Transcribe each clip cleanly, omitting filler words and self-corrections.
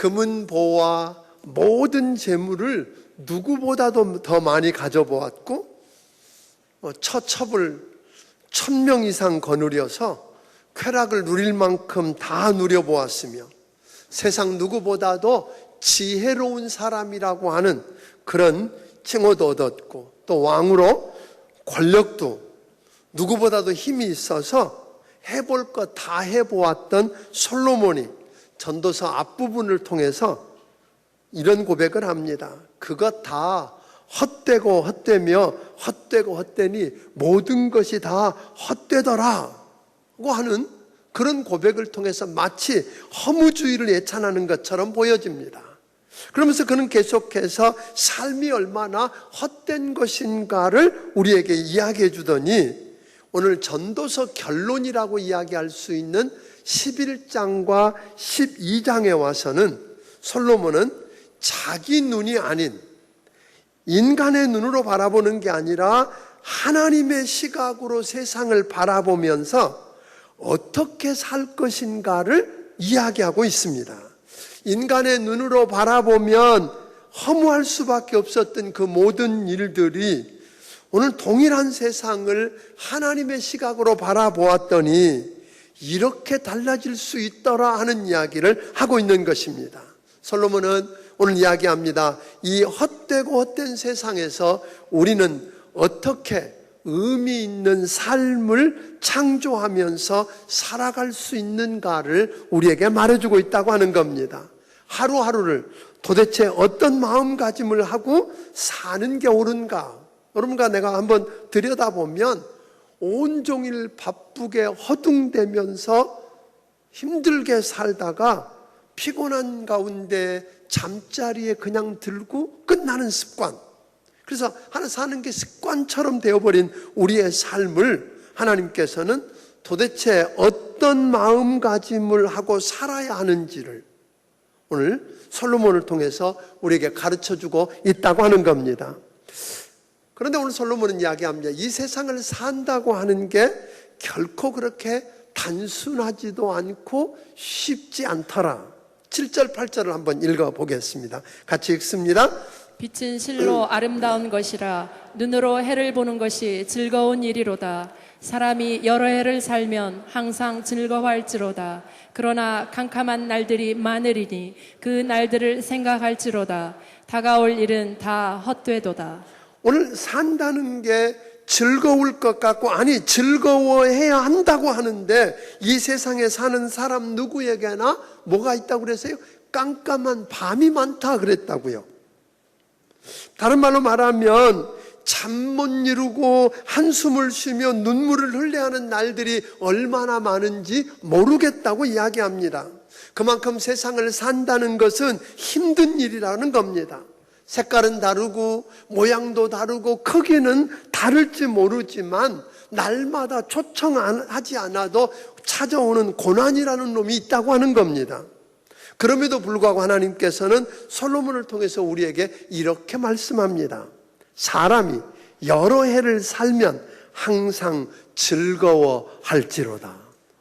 금은보와 모든 재물을 누구보다도 더 많이 가져보았고 처첩을 1000명 이상 거느려서 쾌락을 누릴 만큼 다 누려보았으며 세상 누구보다도 지혜로운 사람이라고 하는 그런 칭호도 얻었고 또 왕으로 권력도 누구보다도 힘이 있어서 해볼 것 다 해보았던 솔로몬이 전도서 앞부분을 통해서 이런 고백을 합니다. 그것 다 헛되고 헛되며 헛되고 헛되니 모든 것이 다 헛되더라 고 하는 그런 고백을 통해서 마치 허무주의를 예찬하는 것처럼 보여집니다. 그러면서 그는 계속해서 삶이 얼마나 헛된 것인가를 우리에게 이야기해 주더니 오늘 전도서 결론이라고 이야기할 수 있는 11장과 12장에 와서는 솔로몬은 자기 눈이 아닌 인간의 눈으로 바라보는 게 아니라 하나님의 시각으로 세상을 바라보면서 어떻게 살 것인가를 이야기하고 있습니다. 인간의 눈으로 바라보면 허무할 수밖에 없었던 그 모든 일들이 오늘 동일한 세상을 하나님의 시각으로 바라보았더니 이렇게 달라질 수 있더라 하는 이야기를 하고 있는 것입니다. 솔로몬은 오늘 이야기합니다. 이 헛되고 헛된 세상에서 우리는 어떻게 의미 있는 삶을 창조하면서 살아갈 수 있는가를 우리에게 말해주고 있다고 하는 겁니다. 하루하루를 도대체 어떤 마음가짐을 하고 사는 게 옳은가? 여러분과 내가 한번 들여다보면 온종일 바쁘게 허둥대면서 힘들게 살다가 피곤한 가운데 잠자리에 그냥 들고 끝나는 습관, 그래서 하나 사는 게 습관처럼 되어버린 우리의 삶을 하나님께서는 도대체 어떤 마음가짐을 하고 살아야 하는지를 오늘 솔로몬을 통해서 우리에게 가르쳐주고 있다고 하는 겁니다. 그런데 오늘 솔로몬은 이야기합니다. 이 세상을 산다고 하는 게 결코 그렇게 단순하지도 않고 쉽지 않더라. 7절 8절을 한번 읽어보겠습니다. 같이 읽습니다. 빛은 실로 아름다운 것이라 눈으로 해를 보는 것이 즐거운 일이로다. 사람이 여러 해를 살면 항상 즐거워할지로다. 그러나 캄캄한 날들이 많으리니 그 날들을 생각할지로다. 다가올 일은 다 헛되도다. 오늘 산다는 게 즐거울 것 같고, 아니 즐거워해야 한다고 하는데 이 세상에 사는 사람 누구에게나 뭐가 있다고 그랬어요? 깜깜한 밤이 많다 그랬다고요. 다른 말로 말하면 잠 못 이루고 한숨을 쉬며 눈물을 흘려야 하는 날들이 얼마나 많은지 모르겠다고 이야기합니다. 그만큼 세상을 산다는 것은 힘든 일이라는 겁니다. 색깔은 다르고 모양도 다르고 크기는 다를지 모르지만 날마다 초청하지 않아도 찾아오는 고난이라는 놈이 있다고 하는 겁니다. 그럼에도 불구하고 하나님께서는 솔로몬을 통해서 우리에게 이렇게 말씀합니다. 사람이 여러 해를 살면 항상 즐거워할지로다.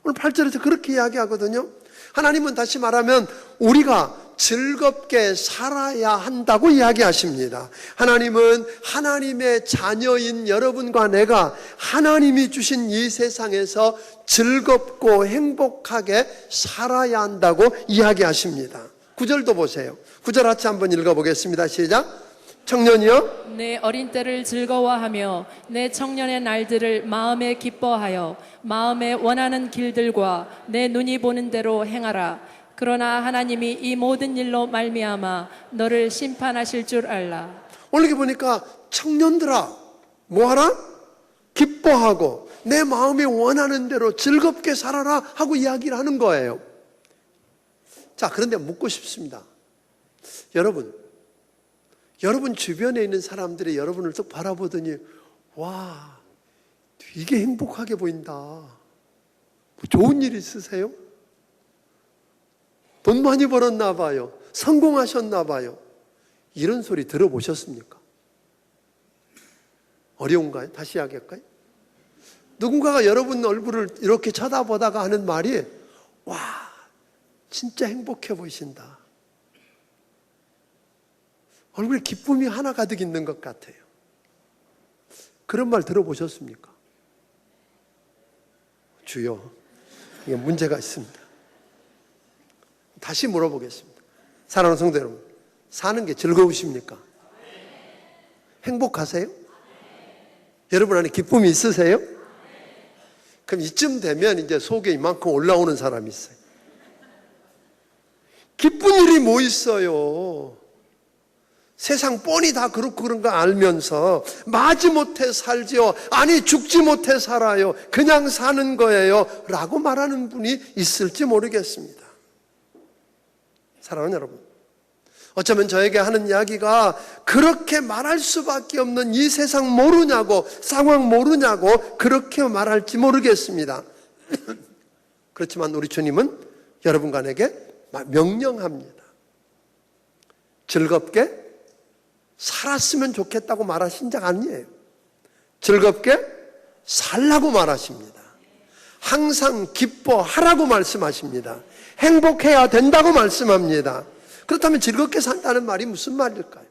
오늘 8절에서 그렇게 이야기하거든요. 하나님은 다시 말하면 우리가 즐겁게 살아야 한다고 이야기하십니다. 하나님은 하나님의 자녀인 여러분과 내가 하나님이 주신 이 세상에서 즐겁고 행복하게 살아야 한다고 이야기하십니다. 9절도 보세요. 9절 같이 한번 읽어보겠습니다. 시작. 청년이여 내 어린 때를 즐거워하며 내 청년의 날들을 마음에 기뻐하여 마음에 원하는 길들과 내 눈이 보는 대로 행하라. 그러나 하나님이 이 모든 일로 말미암아 너를 심판하실 줄 알라. 오늘 이렇게 보니까 청년들아 뭐하라? 기뻐하고 내 마음이 원하는 대로 즐겁게 살아라 하고 이야기를 하는 거예요. 자, 그런데 묻고 싶습니다. 여러분 주변에 있는 사람들이 여러분을 딱 바라보더니 와, 되게 행복하게 보인다. 뭐 좋은 일 있으세요? 돈 많이 벌었나 봐요. 성공하셨나 봐요. 이런 소리 들어보셨습니까? 어려운가요? 다시 이야기할까요? 누군가가 여러분 얼굴을 이렇게 쳐다보다가 하는 말이 와, 진짜 행복해 보이신다. 얼굴에 기쁨이 하나 가득 있는 것 같아요. 그런 말 들어보셨습니까? 주여, 이게 문제가 있습니다. 다시 물어보겠습니다. 사랑하는 성도 여러분, 사는 게 즐거우십니까? 행복하세요? 여러분 안에 기쁨이 있으세요? 그럼 이쯤 되면 이제 속에 이만큼 올라오는 사람이 있어요. 기쁜 일이 뭐 있어요? 세상 뻔히 다 그렇고 그런 거 알면서 마지못해 살지요. 아니 죽지 못해 살아요. 그냥 사는 거예요. 라고 말하는 분이 있을지 모르겠습니다. 사랑하는 여러분, 어쩌면 저에게 하는 이야기가 그렇게 말할 수밖에 없는 이 세상 모르냐고, 상황 모르냐고 그렇게 말할지 모르겠습니다. 그렇지만 우리 주님은 여러분간에게 명령합니다. 즐겁게 살았으면 좋겠다고 말하신 적 아니에요. 즐겁게 살라고 말하십니다. 항상 기뻐하라고 말씀하십니다. 행복해야 된다고 말씀합니다. 그렇다면 즐겁게 산다는 말이 무슨 말일까요?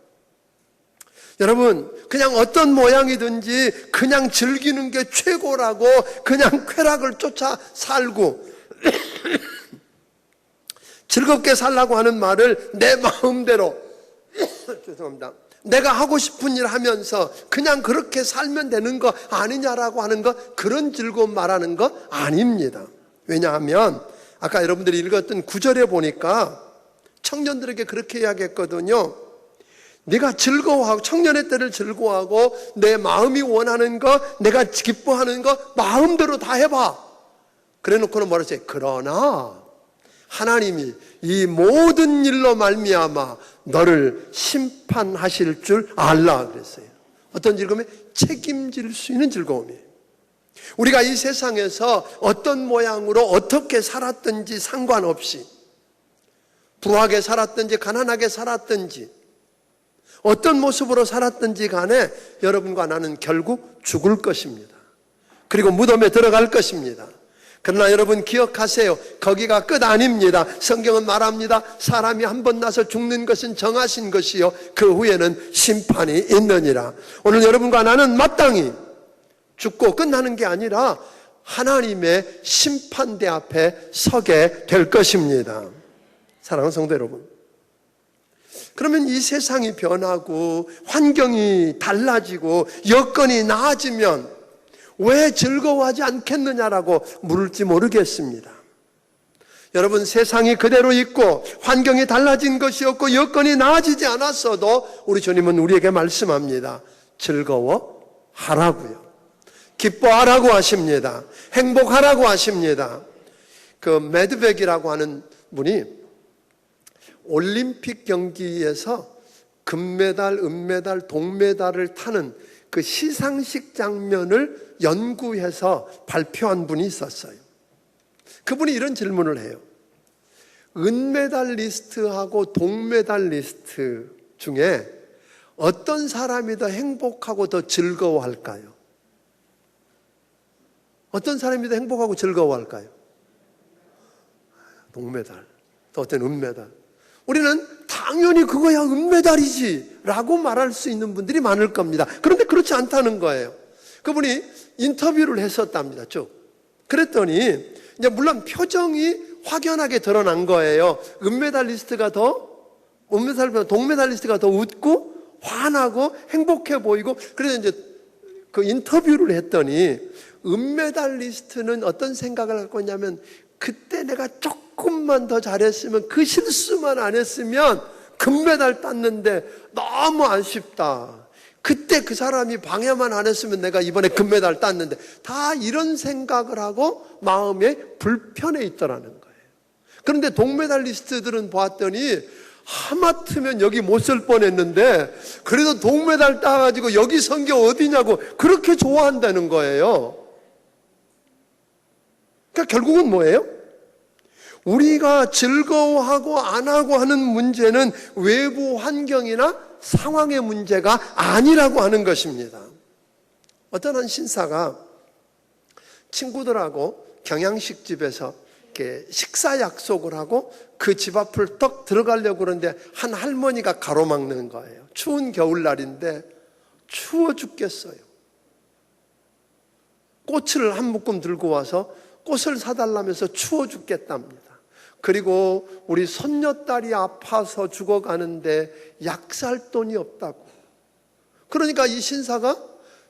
여러분, 그냥 어떤 모양이든지 그냥 즐기는 게 최고라고 그냥 쾌락을 쫓아 살고 즐겁게 살라고 하는 말을 내 마음대로 죄송합니다. 내가 하고 싶은 일 하면서 그냥 그렇게 살면 되는 거 아니냐라고 하는 거, 그런 즐거움 말하는 거 아닙니다. 왜냐하면 아까 여러분들이 읽었던 9절에 보니까 청년들에게 그렇게 이야기했거든요. 네가 즐거워하고, 청년의 때를 즐거워하고 내 마음이 원하는 거, 내가 기뻐하는 거 마음대로 다 해봐. 그래놓고는 뭐라 했어요? 그러나 하나님이 이 모든 일로 말미암아 너를 심판하실 줄 알라 그랬어요. 어떤 즐거움이? 책임질 수 있는 즐거움이에요. 우리가 이 세상에서 어떤 모양으로 어떻게 살았든지 상관없이, 부하게 살았든지 가난하게 살았든지 어떤 모습으로 살았든지 간에 여러분과 나는 결국 죽을 것입니다. 그리고 무덤에 들어갈 것입니다. 그러나 여러분 기억하세요. 거기가 끝 아닙니다. 성경은 말합니다. 사람이 한 번 나서 죽는 것은 정하신 것이요 그 후에는 심판이 있느니라. 오늘 여러분과 나는 마땅히 죽고 끝나는 게 아니라 하나님의 심판대 앞에 서게 될 것입니다. 사랑하는 성도 여러분, 그러면 이 세상이 변하고 환경이 달라지고 여건이 나아지면 왜 즐거워하지 않겠느냐라고 물을지 모르겠습니다. 여러분, 세상이 그대로 있고 환경이 달라진 것이 없고 여건이 나아지지 않았어도 우리 주님은 우리에게 말씀합니다. 즐거워하라고요. 기뻐하라고 하십니다. 행복하라고 하십니다. 그 매드백이라고 하는 분이 올림픽 경기에서 금메달, 은메달, 동메달을 타는 그 시상식 장면을 연구해서 발표한 분이 있었어요. 그분이 이런 질문을 해요. 은메달리스트하고 동메달리스트 중에 어떤 사람이 더 행복하고 더 즐거워할까요? 어떤 사람이 더 행복하고 즐거워할까요? 동메달, 또 어떤 은메달. 우리는 당연히 그거야 은메달이지 라고 말할 수 있는 분들이 많을 겁니다. 그런데 그렇지 않다는 거예요. 그분이 인터뷰를 했었답니다. 쭉. 그랬더니 이제 물론 표정이 확연하게 드러난 거예요. 은메달리스트가 더, 동메달리스트가 더 웃고 환하고 행복해 보이고. 그래서 이제 그 인터뷰를 했더니 은메달리스트는 어떤 생각을 갖고 있냐면, 그때 내가 조금만 더 잘했으면, 그 실수만 안 했으면 금메달 땄는데 너무 아쉽다. 그때 그 사람이 방해만 안 했으면 내가 이번에 금메달 땄는데, 다 이런 생각을 하고 마음에 불편해 있더라는 거예요. 그런데 동메달리스트들은 봤더니 하마터면 여기 못 쓸 뻔했는데 그래도 동메달 따가지고 여기 선 게 어디냐고 그렇게 좋아한다는 거예요. 그러니까 결국은 뭐예요? 우리가 즐거워하고 안 하고 하는 문제는 외부 환경이나 상황의 문제가 아니라고 하는 것입니다. 어떤 한 신사가 친구들하고 경양식집에서 이렇게 식사 약속을 하고 그 집 앞을 떡 들어가려고 그러는데 한 할머니가 가로막는 거예요. 추운 겨울날인데 추워 죽겠어요. 꽃을 한 묶음 들고 와서 꽃을 사달라면서 추워 죽겠답니다. 그리고 우리 손녀딸이 아파서 죽어가는데 약 살 돈이 없다고. 그러니까 이 신사가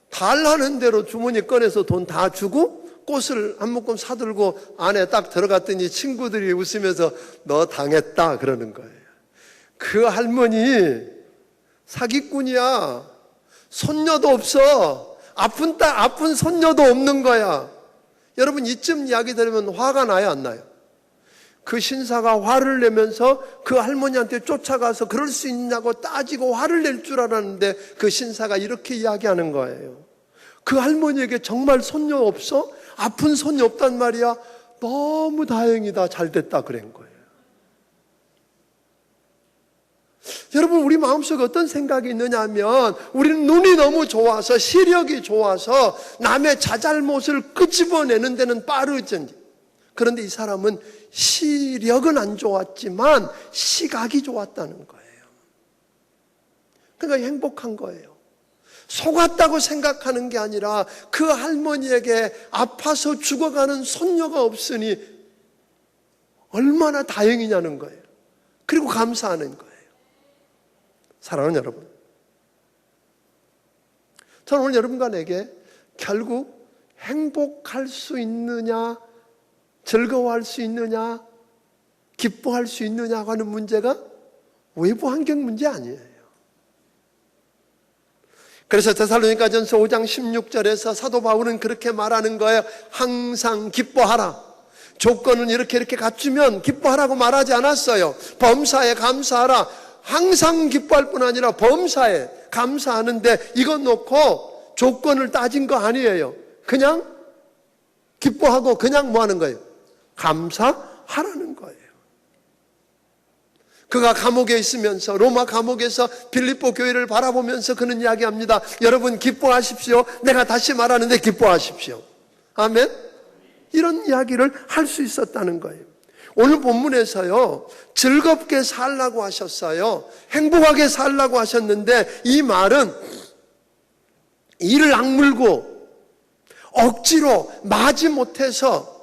달라는 대로 주머니 꺼내서 돈 다 주고 꽃을 한 묶음 사들고 안에 딱 들어갔더니 친구들이 웃으면서 너 당했다 그러는 거예요. 그 할머니 사기꾼이야. 손녀도 없어. 아픈 손녀도 없는 거야. 여러분, 이쯤 이야기 들으면 화가 나요, 안 나요? 그 신사가 화를 내면서 그 할머니한테 쫓아가서 그럴 수 있냐고 따지고 화를 낼 줄 알았는데 그 신사가 이렇게 이야기하는 거예요. 그 할머니에게 정말 손녀 없어? 아픈 손이 없단 말이야. 너무 다행이다. 잘 됐다. 그런 거예요. 여러분, 우리 마음속에 어떤 생각이 있느냐 하면 우리는 눈이 너무 좋아서 시력이 좋아서 남의 자잘못을 끄집어내는 데는 빠르지. 그런데 이 사람은 시력은 안 좋았지만 시각이 좋았다는 거예요. 그러니까 행복한 거예요. 속았다고 생각하는 게 아니라 그 할머니에게 아파서 죽어가는 손녀가 없으니 얼마나 다행이냐는 거예요. 그리고 감사하는 거예요. 사랑하는 여러분, 저는 오늘 여러분과 내게 결국 행복할 수 있느냐, 즐거워할 수 있느냐, 기뻐할 수 있느냐고 하는 문제가 외부 환경 문제 아니에요. 그래서 데살로니가전서 5장 16절에서 사도 바울은 그렇게 말하는 거예요. 항상 기뻐하라. 조건은 이렇게 갖추면 기뻐하라고 말하지 않았어요. 범사에 감사하라. 항상 기뻐할 뿐 아니라 범사에 감사하는데 이것 놓고 조건을 따진 거 아니에요. 그냥 기뻐하고 그냥 뭐 하는 거예요? 감사하라는 거예요. 그가 감옥에 있으면서 로마 감옥에서 빌립보 교회를 바라보면서 그는 이야기합니다. 여러분 기뻐하십시오. 내가 다시 말하는데 기뻐하십시오. 아멘. 이런 이야기를 할 수 있었다는 거예요. 오늘 본문에서요, 즐겁게 살라고 하셨어요. 행복하게 살라고 하셨는데 이 말은 이를 악물고 억지로 마지못해서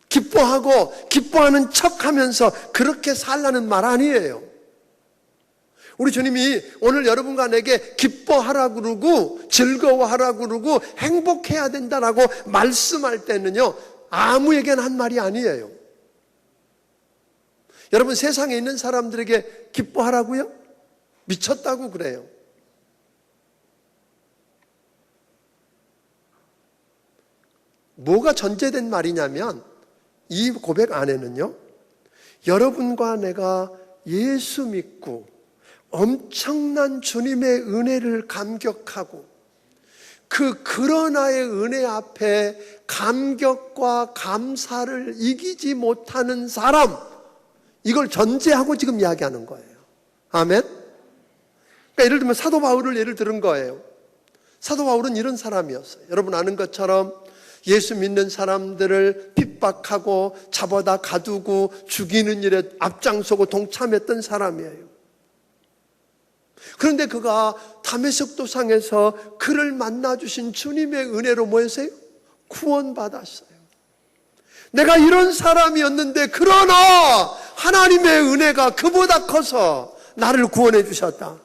기뻐하고 기뻐하는 척하면서 그렇게 살라는 말 아니에요. 우리 주님이 오늘 여러분과 내게 기뻐하라고 그러고 즐거워하라고 그러고 행복해야 된다라고 말씀할 때는요, 아무에게나 한 말이 아니에요. 여러분, 세상에 있는 사람들에게 기뻐하라고요? 미쳤다고 그래요. 뭐가 전제된 말이냐면 이 고백 안에는요, 여러분과 내가 예수 믿고 엄청난 주님의 은혜를 감격하고 그 그러나의 은혜 앞에 감격과 감사를 이기지 못하는 사람, 이걸 전제하고 지금 이야기하는 거예요. 아멘? 그러니까 예를 들면 사도 바울을 예를 들은 거예요. 사도 바울은 이런 사람이었어요. 여러분 아는 것처럼 예수 믿는 사람들을 핍박하고 잡아다 가두고 죽이는 일에 앞장서고 동참했던 사람이에요. 그런데 그가 다메섹 도상에서 그를 만나주신 주님의 은혜로 뭐였어요? 구원받았어요. 내가 이런 사람이었는데 그러나 하나님의 은혜가 그보다 커서 나를 구원해 주셨다.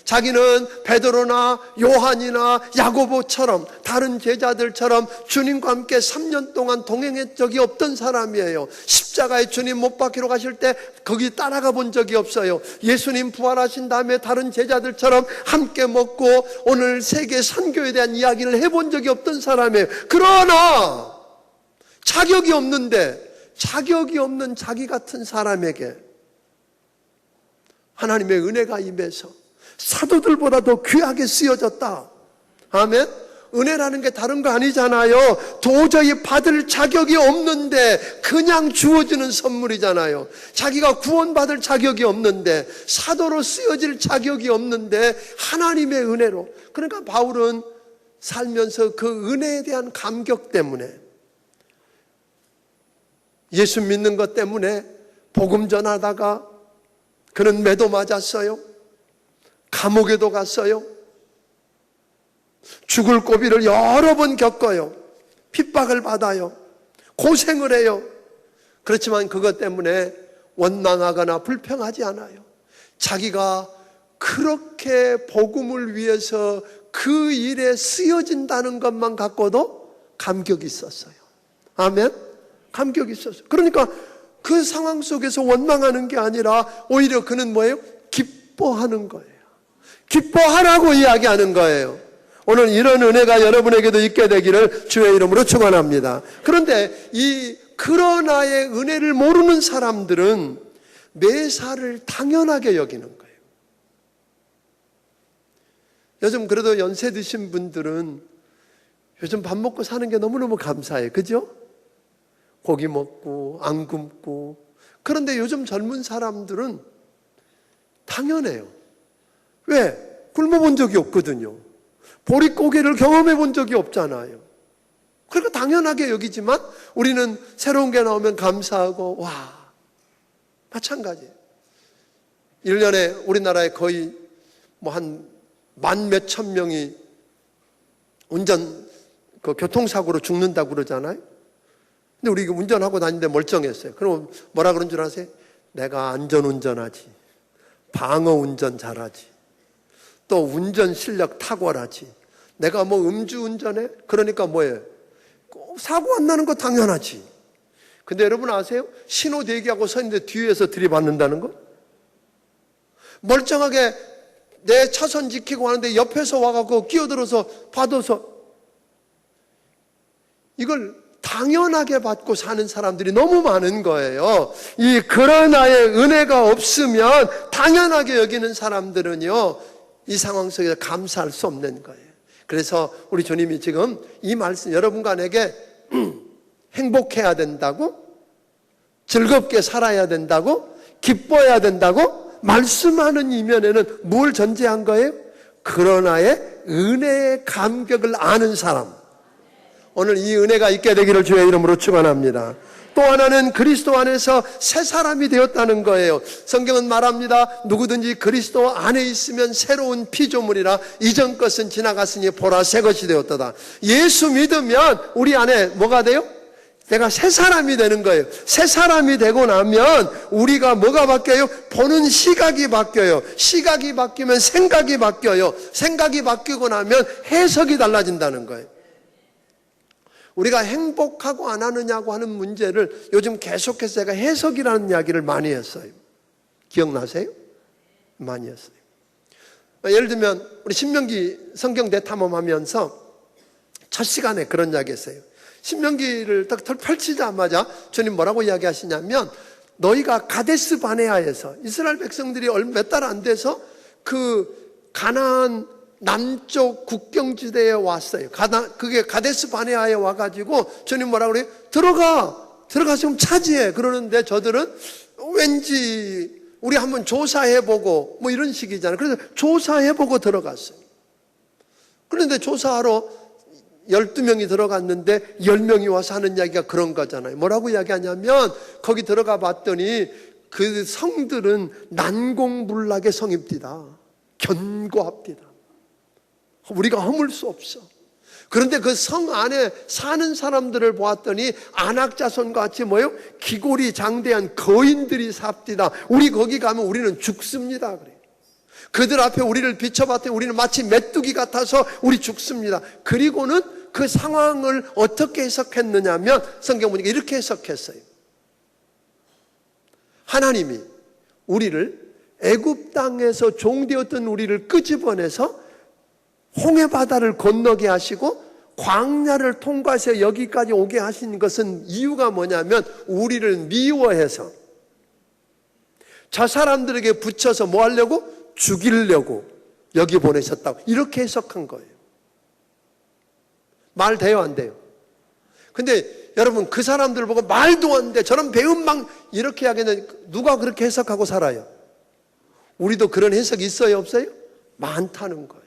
자기는 베드로나 요한이나 야고보처럼 다른 제자들처럼 주님과 함께 3년 동안 동행한 적이 없던 사람이에요. 십자가에 주님 못 박히러 가실 때 거기 따라가 본 적이 없어요. 예수님 부활하신 다음에 다른 제자들처럼 함께 먹고 오늘 세계 선교에 대한 이야기를 해본 적이 없던 사람이에요. 그러나 자격이 없는데 자격이 없는 자기 같은 사람에게 하나님의 은혜가 임해서 사도들보다 더 귀하게 쓰여졌다. 아멘? 은혜라는 게 다른 거 아니잖아요. 도저히 받을 자격이 없는데 그냥 주어지는 선물이잖아요. 자기가 구원받을 자격이 없는데, 사도로 쓰여질 자격이 없는데 하나님의 은혜로. 그러니까 바울은 살면서 그 은혜에 대한 감격 때문에 예수 믿는 것 때문에 복음 전하다가 그는 매도 맞았어요. 감옥에도 갔어요. 죽을 고비를 여러 번 겪어요. 핍박을 받아요. 고생을 해요. 그렇지만 그것 때문에 원망하거나 불평하지 않아요. 자기가 그렇게 복음을 위해서 그 일에 쓰여진다는 것만 갖고도 감격이 있었어요. 아멘? 감격이 있었어요. 그러니까 그 상황 속에서 원망하는 게 아니라 오히려 그는 뭐예요? 기뻐하는 거예요. 기뻐하라고 이야기하는 거예요. 오늘 이런 은혜가 여러분에게도 있게 되기를 주의 이름으로 축원합니다. 그런데 이 그러나의 은혜를 모르는 사람들은 매사를 당연하게 여기는 거예요. 요즘 그래도 연세 드신 분들은 요즘 밥 먹고 사는 게 너무너무 감사해요. 그죠? 고기 먹고 안 굶고. 그런데 요즘 젊은 사람들은 당연해요. 왜? 굶어본 적이 없거든요. 보릿고개를 경험해 본 적이 없잖아요. 그러니까 당연하게 여기지만 우리는 새로운 게 나오면 감사하고 와, 마찬가지예요. 1년에 우리나라에 거의 뭐 한 만 몇천 명이 교통사고로 죽는다고 그러잖아요. 근데 우리 운전하고 다니는데 멀쩡했어요. 그럼 뭐라 그런 줄 아세요? 내가 안전운전하지, 방어운전 잘하지, 또 운전 실력 탁월하지, 내가 뭐 음주운전해? 그러니까 뭐예요? 사고 안 나는 거 당연하지. 근데 여러분 아세요? 신호 대기하고 서 있는데 뒤에서 들이받는다는 거? 멀쩡하게 내 차선 지키고 하는데 옆에서 와갖고 끼어들어서 받아서 이걸 당연하게 받고 사는 사람들이 너무 많은 거예요. 이 그러나의 은혜가 없으면 당연하게 여기는 사람들은요, 이 상황 속에서 감사할 수 없는 거예요. 그래서 우리 주님이 지금 이 말씀 여러분과 내게 행복해야 된다고, 즐겁게 살아야 된다고, 기뻐해야 된다고 말씀하는 이면에는 뭘 전제한 거예요? 그러나의 은혜의 감격을 아는 사람. 오늘 이 은혜가 있게 되기를 주의 이름으로 축원합니다. 또 하나는 그리스도 안에서 새 사람이 되었다는 거예요. 성경은 말합니다. 누구든지 그리스도 안에 있으면 새로운 피조물이라 이전 것은 지나갔으니 보라 새 것이 되었도다. 예수 믿으면 우리 안에 뭐가 돼요? 내가 새 사람이 되는 거예요. 새 사람이 되고 나면 우리가 뭐가 바뀌어요? 보는 시각이 바뀌어요. 시각이 바뀌면 생각이 바뀌어요. 생각이 바뀌고 나면 해석이 달라진다는 거예요. 우리가 행복하고 안 하느냐고 하는 문제를 요즘 계속해서 제가 해석이라는 이야기를 많이 했어요. 기억나세요? 많이 했어요. 예를 들면 우리 신명기 성경 대탐험하면서 첫 시간에 그런 이야기 했어요. 신명기를 딱 펼치자마자 주님 뭐라고 이야기하시냐면 너희가 가데스 바네아에서 이스라엘 백성들이 몇 달 안 돼서 그 가나안 남쪽 국경지대에 왔어요. 그게 가데스 바네아에 와가지고 주님 뭐라고 그래요? 들어가서 좀 차지해. 그러는데 저들은 왠지 우리 한번 조사해보고 뭐 이런 식이잖아요. 그래서 조사해보고 들어갔어요. 그런데 조사하러 12명이 들어갔는데 10명이 와서 하는 이야기가 그런 거잖아요. 뭐라고 이야기하냐면 거기 들어가 봤더니 그 성들은 난공불락의 성입니다. 견고합니다. 우리가 허물 수 없어. 그런데 그 성 안에 사는 사람들을 보았더니 안악자손과 같이 뭐예요? 기골이 장대한 거인들이 삽디다. 우리 거기 가면 우리는 죽습니다. 그래요. 그들 앞에 우리를 비춰봤더니 우리는 마치 메뚜기 같아서 우리 죽습니다. 그리고는 그 상황을 어떻게 해석했느냐면 성경 보니까 이렇게 해석했어요. 하나님이 우리를 애굽 땅에서 종되었던 우리를 끄집어내서 홍해바다를 건너게 하시고 광야를 통과해서 여기까지 오게 하신 것은 이유가 뭐냐면 우리를 미워해서 저 사람들에게 붙여서 뭐 하려고? 죽이려고 여기 보내셨다고 이렇게 해석한 거예요. 말 돼요 안 돼요? 근데 여러분 그 사람들 보고 말도 안 돼 저런 배은망 이렇게 하겠는데 누가 그렇게 해석하고 살아요? 우리도 그런 해석이 있어요 없어요? 많다는 거예요.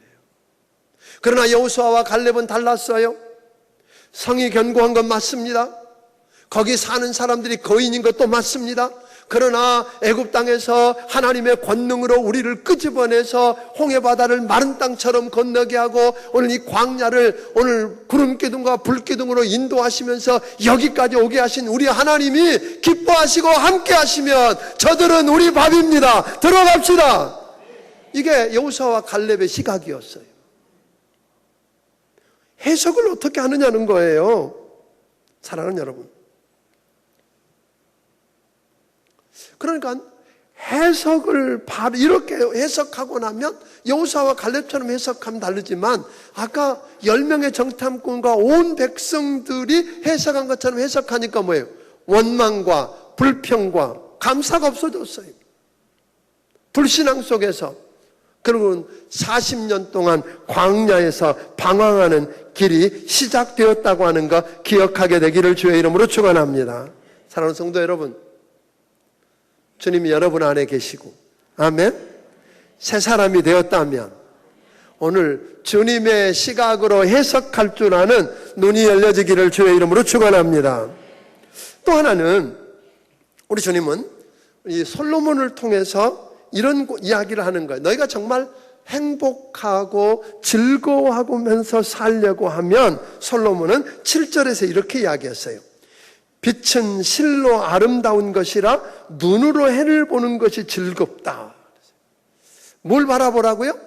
그러나 여호수아와 갈렙은 달랐어요. 성이 견고한 건 맞습니다. 거기 사는 사람들이 거인인 것도 맞습니다. 그러나 애굽 땅에서 하나님의 권능으로 우리를 끄집어내서 홍해바다를 마른 땅처럼 건너게 하고 오늘 이 광야를 오늘 구름기둥과 불기둥으로 인도하시면서 여기까지 오게 하신 우리 하나님이 기뻐하시고 함께 하시면 저들은 우리 밥입니다. 들어갑시다. 이게 여호수아와 갈렙의 시각이었어요. 해석을 어떻게 하느냐는 거예요. 사랑하는 여러분, 그러니까 해석을 바로 이렇게 해석하고 나면 여호수아와 갈렙처럼 해석하면 다르지만 아까 10명의 정탐꾼과 온 백성들이 해석한 것처럼 해석하니까 뭐예요? 원망과 불평과 감사가 없어졌어요. 불신앙 속에서. 그리고 40년 동안 광야에서 방황하는 길이 시작되었다고 하는 거 기억하게 되기를 주의 이름으로 축원합니다. 사랑하는 성도 여러분, 주님이 여러분 안에 계시고 아멘, 새 사람이 되었다면 오늘 주님의 시각으로 해석할 줄 아는 눈이 열려지기를 주의 이름으로 축원합니다. 또 하나는 우리 주님은 이 솔로몬을 통해서 이런 이야기를 하는 거예요. 너희가 정말 행복하고 즐거워하면서 살려고 하면 솔로몬은 7절에서 이렇게 이야기했어요. 빛은 실로 아름다운 것이라 눈으로 해를 보는 것이 즐겁다. 뭘 바라보라고요?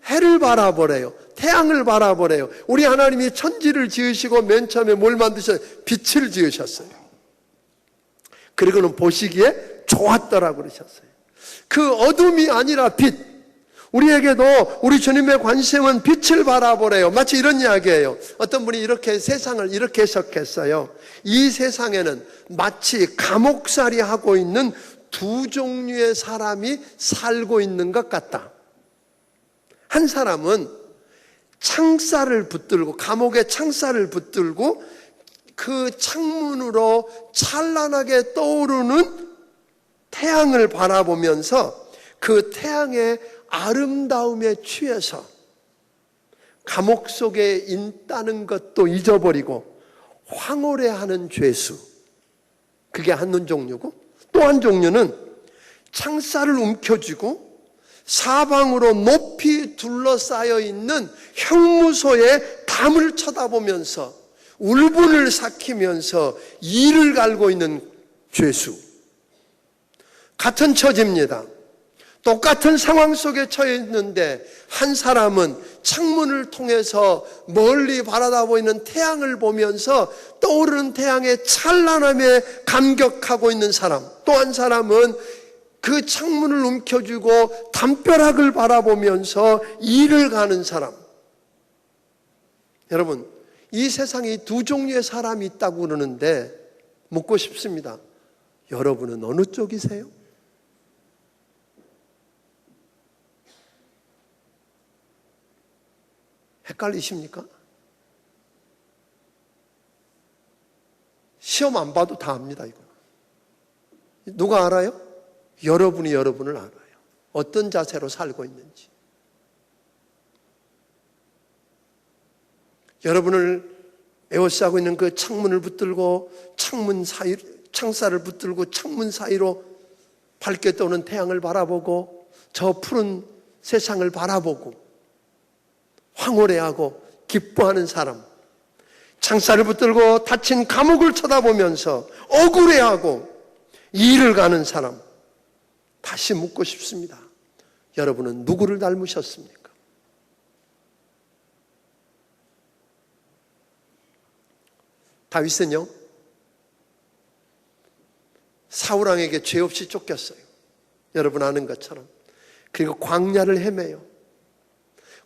해를 바라보래요. 태양을 바라보래요. 우리 하나님이 천지를 지으시고 맨 처음에 뭘 만드셨어요? 빛을 지으셨어요. 그리고는 보시기에 좋았더라고 그러셨어요. 그 어둠이 아니라 빛. 우리에게도 우리 주님의 관심은 빛을 바라보래요. 마치 이런 이야기예요. 어떤 분이 이렇게 세상을 이렇게 해석했어요. 이 세상에는 마치 감옥살이 하고 있는 두 종류의 사람이 살고 있는 것 같다. 한 사람은 창살을 붙들고, 감옥에 창살을 붙들고 그 창문으로 찬란하게 떠오르는 태양을 바라보면서 그 태양의 아름다움에 취해서 감옥 속에 있다는 것도 잊어버리고 황홀해하는 죄수, 그게 한 종류고, 또 한 종류는 창살을 움켜쥐고 사방으로 높이 둘러싸여 있는 형무소의 담을 쳐다보면서 울분을 삭히면서 이를 갈고 있는 죄수. 같은 처지입니다. 똑같은 상황 속에 처해 있는데 한 사람은 창문을 통해서 멀리 바라다 보이는 태양을 보면서 떠오르는 태양의 찬란함에 감격하고 있는 사람, 또 한 사람은 그 창문을 움켜쥐고 담벼락을 바라보면서 이를 가는 사람. 여러분, 이 세상에 두 종류의 사람이 있다고 그러는데 묻고 싶습니다. 여러분은 어느 쪽이세요? 헷갈리십니까? 시험 안 봐도 다 압니다, 이거. 누가 알아요? 여러분이 여러분을 알아요. 어떤 자세로 살고 있는지. 여러분을 에워싸고 있는 그 창문을 붙들고 창살을 붙들고 창문 사이로 밝게 떠오는 태양을 바라보고 저 푸른 세상을 바라보고 황홀해하고 기뻐하는 사람, 창살을 붙들고 닫힌 감옥을 쳐다보면서 억울해하고 이를 가는 사람. 다시 묻고 싶습니다. 여러분은 누구를 닮으셨습니까? 다윗은요, 사울왕에게 죄 없이 쫓겼어요. 여러분 아는 것처럼. 그리고 광야를 헤매요.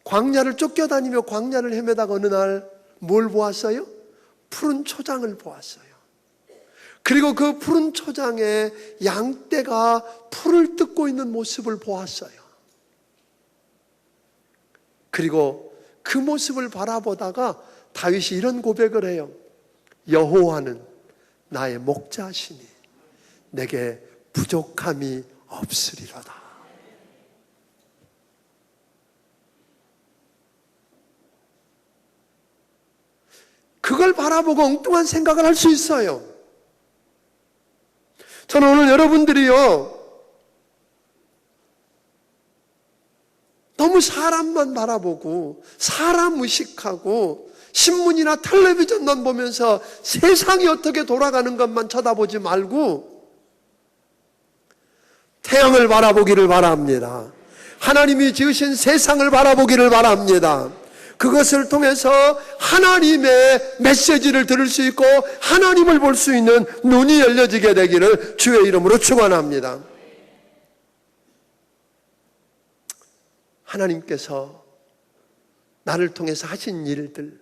광야를 쫓겨다니며 광야를 헤매다가 어느 날 뭘 보았어요? 푸른 초장을 보았어요. 그리고 그 푸른 초장에 양떼가 풀을 뜯고 있는 모습을 보았어요. 그리고 그 모습을 바라보다가 다윗이 이런 고백을 해요. 여호와는 나의 목자시니 내게 부족함이 없으리로다. 그걸 바라보고 엉뚱한 생각을 할 수 있어요. 저는 오늘 여러분들이요, 너무 사람만 바라보고 사람 의식하고 신문이나 텔레비전만 보면서 세상이 어떻게 돌아가는 것만 쳐다보지 말고 태양을 바라보기를 바랍니다. 하나님이 지으신 세상을 바라보기를 바랍니다. 그것을 통해서 하나님의 메시지를 들을 수 있고 하나님을 볼 수 있는 눈이 열려지게 되기를 주의 이름으로 축원합니다. 하나님께서 나를 통해서 하신 일들,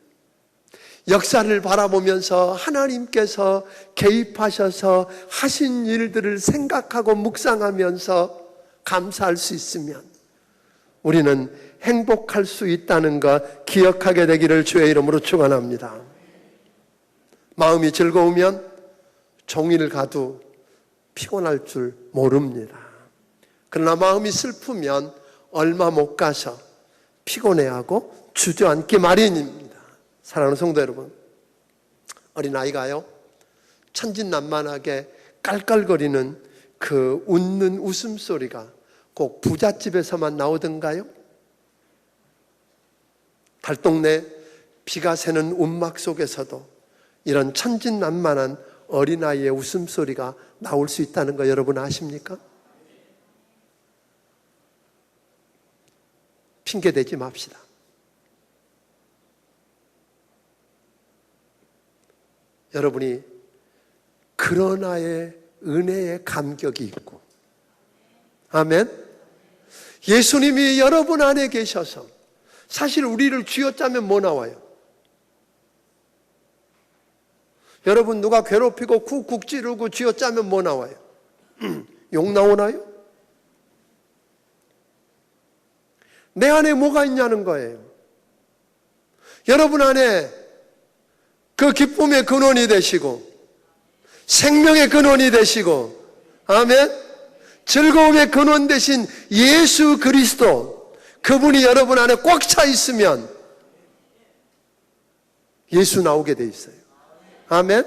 역사를 바라보면서 하나님께서 개입하셔서 하신 일들을 생각하고 묵상하면서 감사할 수 있으면 우리는 행복할 수 있다는 것 기억하게 되기를 주의 이름으로 축원합니다. 마음이 즐거우면 종일 가도 피곤할 줄 모릅니다. 그러나 마음이 슬프면 얼마 못 가서 피곤해하고 주저앉기 마련입니다. 사랑하는 성도 여러분, 어린아이가요, 천진난만하게 깔깔거리는 그 웃는 웃음소리가 꼭 부잣집에서만 나오던가요? 달동네 비가 새는 움막 속에서도 이런 천진난만한 어린아이의 웃음소리가 나올 수 있다는 거 여러분 아십니까? 핑계대지 맙시다. 여러분이 그러나의 은혜의 감격이 있고, 아멘. 예수님이 여러분 안에 계셔서 사실 우리를 쥐어짜면 뭐 나와요? 여러분 누가 괴롭히고 쿡쿡 찌르고 쥐어짜면 뭐 나와요? 욕 나오나요? 내 안에 뭐가 있냐는 거예요. 여러분 안에 그 기쁨의 근원이 되시고 생명의 근원이 되시고, 아멘, 즐거움의 근원 되신 예수 그리스도, 그분이 여러분 안에 꽉 차 있으면 예수 나오게 돼 있어요. 아멘.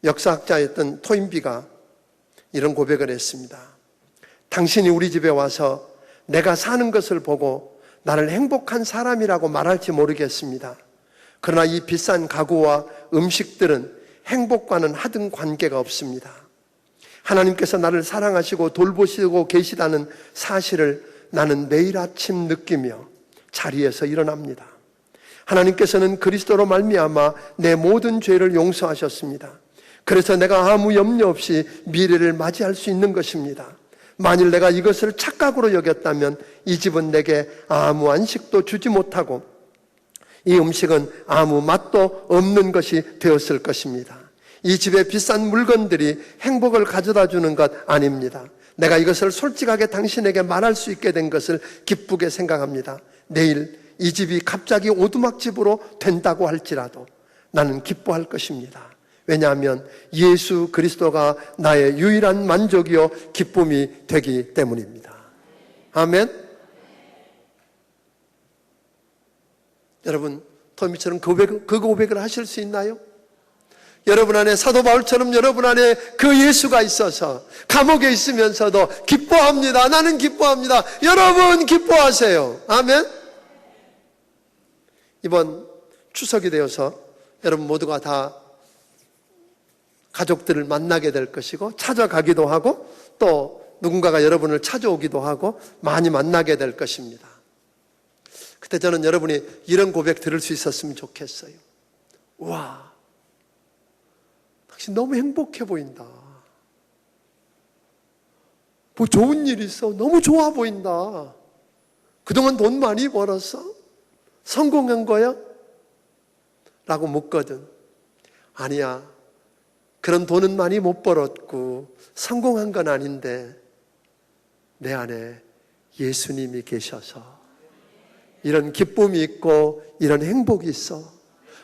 역사학자였던 토인비가 이런 고백을 했습니다. 당신이 우리 집에 와서 내가 사는 것을 보고 나를 행복한 사람이라고 말할지 모르겠습니다. 그러나 이 비싼 가구와 음식들은 행복과는 하등 관계가 없습니다. 하나님께서 나를 사랑하시고 돌보시고 계시다는 사실을 나는 매일 아침 느끼며 자리에서 일어납니다. 하나님께서는 그리스도로 말미암아 내 모든 죄를 용서하셨습니다. 그래서 내가 아무 염려 없이 미래를 맞이할 수 있는 것입니다. 만일 내가 이것을 착각으로 여겼다면 이 집은 내게 아무 안식도 주지 못하고 이 음식은 아무 맛도 없는 것이 되었을 것입니다. 이 집의 비싼 물건들이 행복을 가져다 주는 것 아닙니다. 내가 이것을 솔직하게 당신에게 말할 수 있게 된 것을 기쁘게 생각합니다. 내일 이 집이 갑자기 오두막집으로 된다고 할지라도 나는 기뻐할 것입니다. 왜냐하면 예수 그리스도가 나의 유일한 만족이요 기쁨이 되기 때문입니다. 아멘. 여러분, 토미처럼 그 고백을 하실 수 있나요? 여러분 안에 사도 바울처럼 여러분 안에 그 예수가 있어서 감옥에 있으면서도 기뻐합니다. 나는 기뻐합니다. 여러분 기뻐하세요. 아멘. 이번 추석이 되어서 여러분 모두가 다 가족들을 만나게 될 것이고 찾아가기도 하고 또 누군가가 여러분을 찾아오기도 하고 많이 만나게 될 것입니다. 그때 저는 여러분이 이런 고백 들을 수 있었으면 좋겠어요. 와, 당신 너무 행복해 보인다. 뭐 좋은 일 있어. 너무 좋아 보인다. 그동안 돈 많이 벌었어? 성공한 거야? 라고 묻거든. 아니야. 그런 돈은 많이 못 벌었고 성공한 건 아닌데 내 안에 예수님이 계셔서 이런 기쁨이 있고 이런 행복이 있어.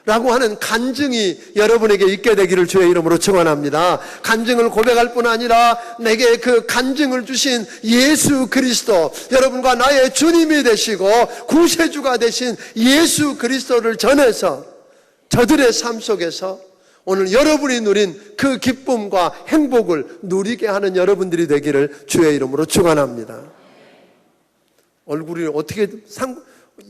라고 하는 간증이 여러분에게 있게 되기를 주의 이름으로 축원합니다. 간증을 고백할 뿐 아니라 내게 그 간증을 주신 예수 그리스도, 여러분과 나의 주님이 되시고 구세주가 되신 예수 그리스도를 전해서 저들의 삶 속에서 오늘 여러분이 누린 그 기쁨과 행복을 누리게 하는 여러분들이 되기를 주의 이름으로 축원합니다. 얼굴이 어떻게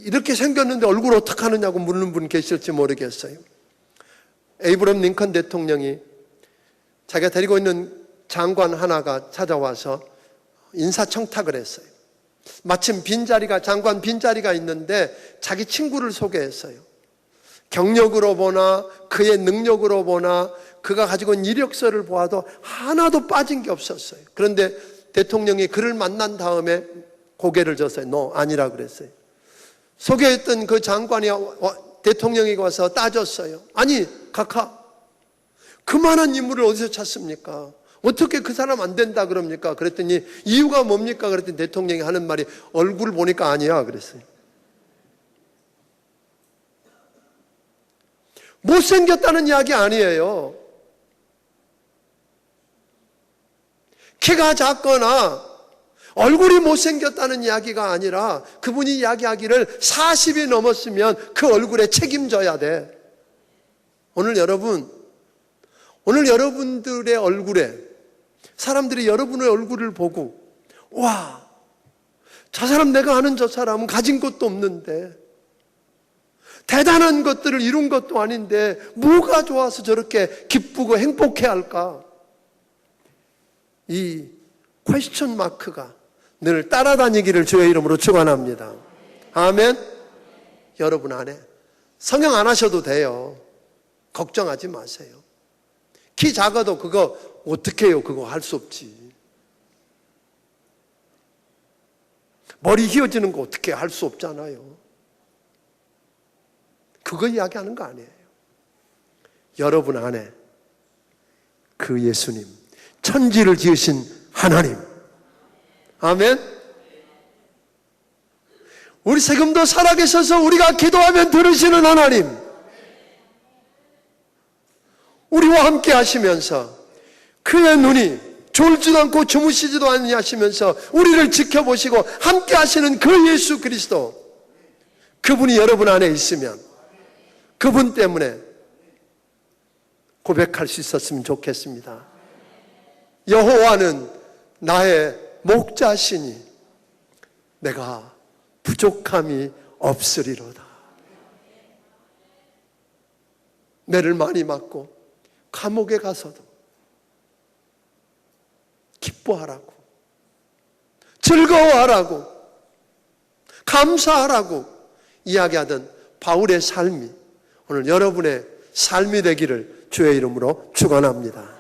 이렇게 생겼는데 얼굴 어떻게 하느냐고 묻는 분 계실지 모르겠어요. 에이브럼 링컨 대통령이 자기가 데리고 있는 장관 하나가 찾아와서 인사청탁을 했어요. 마침 장관 빈자리가 있는데 자기 친구를 소개했어요. 경력으로 보나 그의 능력으로 보나 그가 가지고 있는 이력서를 보아도 하나도 빠진 게 없었어요. 그런데 대통령이 그를 만난 다음에 고개를 졌어요. No, 아니라 그랬어요. 소개했던 그 장관이 대통령에게 와서 따졌어요. 아니 각하, 그만한 인물을 어디서 찾습니까? 어떻게 그 사람 안 된다 그럽니까? 그랬더니 이유가 뭡니까? 그랬더니 대통령이 하는 말이 얼굴 보니까 아니야 그랬어요. 못생겼다는 이야기 아니에요. 키가 작거나 얼굴이 못생겼다는 이야기가 아니라 그분이 이야기하기를 40이 넘었으면 그 얼굴에 책임져야 돼. 오늘 여러분들의 얼굴에 사람들이 여러분의 얼굴을 보고 와, 저 사람 내가 아는 저 사람은 가진 것도 없는데 대단한 것들을 이룬 것도 아닌데 뭐가 좋아서 저렇게 기쁘고 행복해할까? 이 퀘스천 마크가 늘 따라다니기를 주의 이름으로 축원합니다. 아멘. 여러분 안에 성형 안 하셔도 돼요. 걱정하지 마세요. 키 작아도 그거 어떻게 해요? 그거 할 수 없지. 머리 휘어지는 거 어떻게 할 수 없잖아요. 그거 이야기하는 거 아니에요. 여러분 안에 그 예수님, 천지를 지으신 하나님, 아멘. 우리 지금도 살아계셔서 우리가 기도하면 들으시는 하나님, 우리와 함께 하시면서 그의 눈이 졸지도 않고 주무시지도 않으시면서 우리를 지켜보시고 함께 하시는 그 예수 그리스도, 그분이 여러분 안에 있으면 그분 때문에 고백할 수 있었으면 좋겠습니다. 여호와는 나의 목자시니 내가 부족함이 없으리로다. 매를 많이 맞고 감옥에 가서도 기뻐하라고, 즐거워하라고, 감사하라고 이야기하던 바울의 삶이 오늘 여러분의 삶이 되기를 주의 이름으로 축원합니다.